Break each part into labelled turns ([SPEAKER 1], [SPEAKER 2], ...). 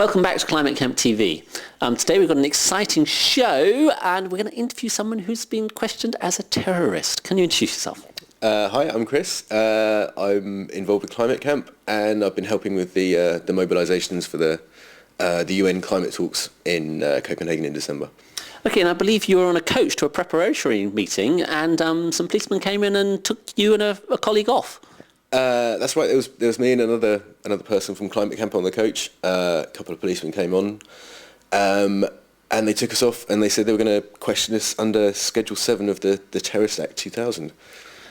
[SPEAKER 1] Welcome back to Climatecamp TV. Today we've got an exciting show and we're going to interview someone who's been questioned as a terrorist. Can you introduce yourself?
[SPEAKER 2] Hi, I'm Chris. I'm involved with Climatecamp and I've been helping with the mobilisations for the UN climate talks in Copenhagen in December.
[SPEAKER 1] Okay, and I believe you were on a coach to a preparatory meeting and some policemen came in and took you and a colleague off.
[SPEAKER 2] That's right. There was me and another person from Climatecamp on the coach. A couple of policemen came on, and they took us off. And they said they were going to question us under Schedule 7 of the Terrorist Act 2000.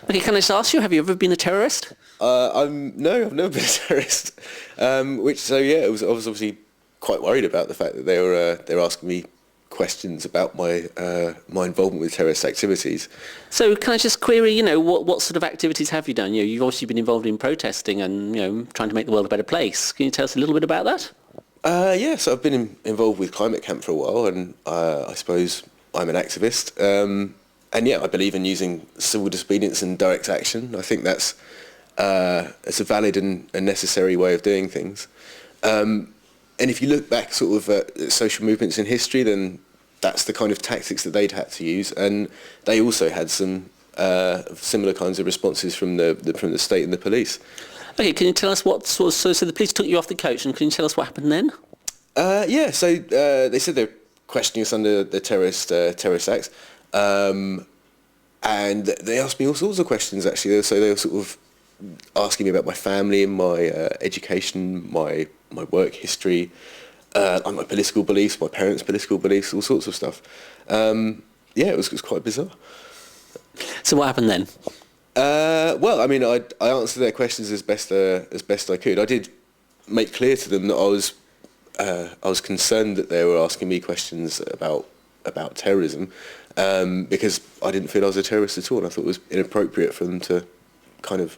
[SPEAKER 1] Okay, can I just ask you, have you ever been a terrorist?
[SPEAKER 2] No, I've never been a terrorist. I was obviously quite worried about the fact that they were asking me questions about my involvement with terrorist activities.
[SPEAKER 1] So can I just query, what sort of activities have you done? You've obviously been involved in protesting and, trying to make the world a better place. Can you tell us a little bit about that?
[SPEAKER 2] So I've been involved with Climatecamp for a while, and I suppose I'm an activist. I believe in using civil disobedience and direct action. I think it's a valid and necessary way of doing things. And if you look back sort of at social movements in history, then that's the kind of tactics that they'd had to use. And they also had some similar kinds of responses from the state and the police.
[SPEAKER 1] Okay, can you tell us so the police took you off the coach, and can you tell us what happened then?
[SPEAKER 2] They said they're questioning us under the terrorist acts. And they asked me all sorts of questions, actually. So they were sort of asking me about my family and my education, my work history, my political beliefs, my parents' political beliefs, all sorts of stuff. It was quite bizarre.
[SPEAKER 1] So what happened then?
[SPEAKER 2] I answered their questions as best I could. I did make clear to them that I was concerned that they were asking me questions about terrorism, because I didn't feel I was a terrorist at all, and I thought it was inappropriate for them to kind of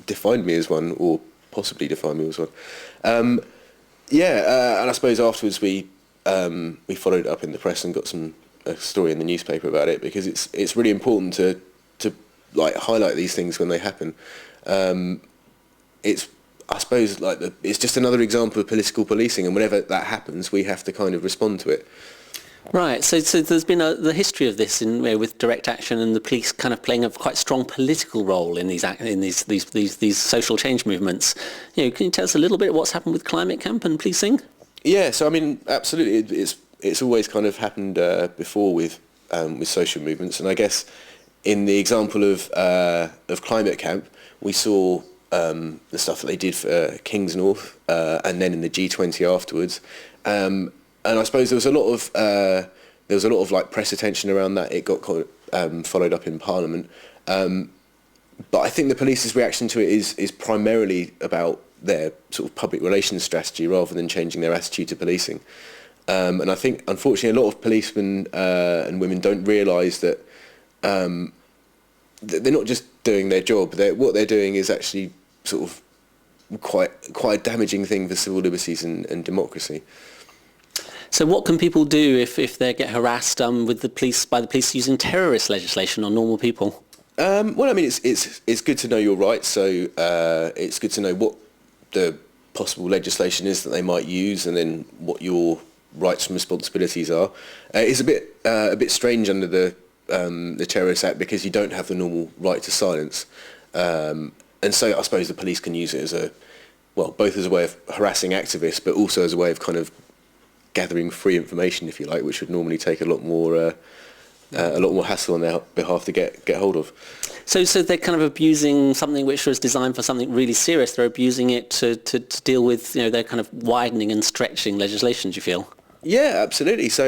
[SPEAKER 2] define me as one, or possibly define me as one. And I suppose afterwards we followed it up in the press and got a story in the newspaper about it, because it's really important to like highlight these things when they happen. It's just another example of political policing, and whenever that happens, we have to kind of respond to it.
[SPEAKER 1] Right. So there's been the history of this with direct action and the police kind of playing a quite strong political role in these social change movements. Can you tell us a little bit what's happened with Climatecamp and policing? Yeah.
[SPEAKER 2] So I mean, absolutely, it's always kind of happened before with social movements, and I guess in the example of Climatecamp, we saw the stuff that they did for King's North, and then in the G20 afterwards. And I suppose there was a lot of like press attention around that. It got followed up in Parliament, but I think the police's reaction to it is primarily about their sort of public relations strategy rather than changing their attitude to policing. And I think, unfortunately, a lot of policemen and women don't realise that they're not just doing their job. What they're doing is actually sort of quite a damaging thing for civil liberties and democracy.
[SPEAKER 1] So what can people do if they get harassed by the police using terrorist legislation on normal people?
[SPEAKER 2] It's good to know your rights. So it's good to know what the possible legislation is that they might use, and then what your rights and responsibilities are. It's a bit strange under the Terrorist Act, because you don't have the normal right to silence, and so I suppose the police can use it both as a way of harassing activists, but also as a way of kind of gathering free information, if you like, which would normally take a lot more hassle on their behalf to get hold of.
[SPEAKER 1] So they're kind of abusing something which was designed for something really serious. They're abusing it to deal with, they're kind of widening and stretching legislation, do you feel?
[SPEAKER 2] Yeah, absolutely. So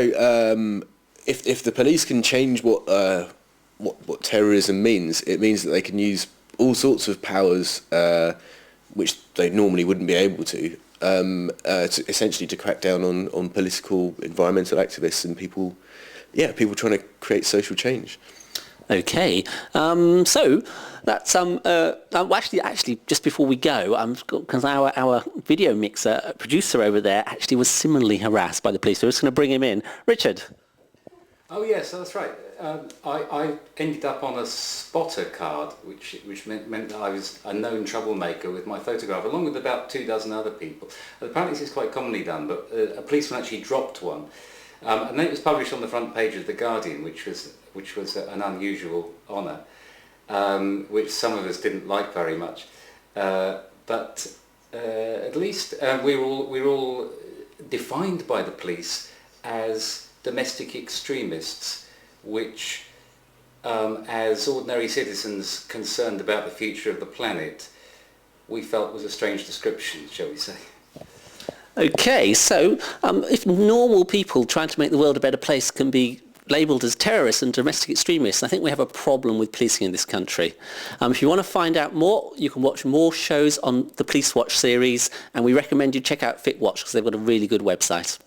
[SPEAKER 2] if the police can change what terrorism means, it means that they can use all sorts of powers which they normally wouldn't be able to essentially to crack down on political, environmental activists and people trying to create social change.
[SPEAKER 1] Okay, so that's actually just before we go, because our video mixer producer over there actually was similarly harassed by the police. So we're just going to bring him in. Richard.
[SPEAKER 3] Oh yes, that's right. I ended up on a spotter card, which meant that I was a known troublemaker with my photograph, along with about 24 other people. Apparently this is quite commonly done, but a policeman actually dropped one. And then it was published on the front page of The Guardian, which was an unusual honour, which some of us didn't like very much. But at least we're all defined by the police as domestic extremists, which, as ordinary citizens concerned about the future of the planet, we felt was a strange description, shall we say.
[SPEAKER 1] Okay, so if normal people trying to make the world a better place can be labelled as terrorists and domestic extremists, I think we have a problem with policing in this country. If you want to find out more, you can watch more shows on the Policewatch series, and we recommend you check out FitWatch because they've got a really good website.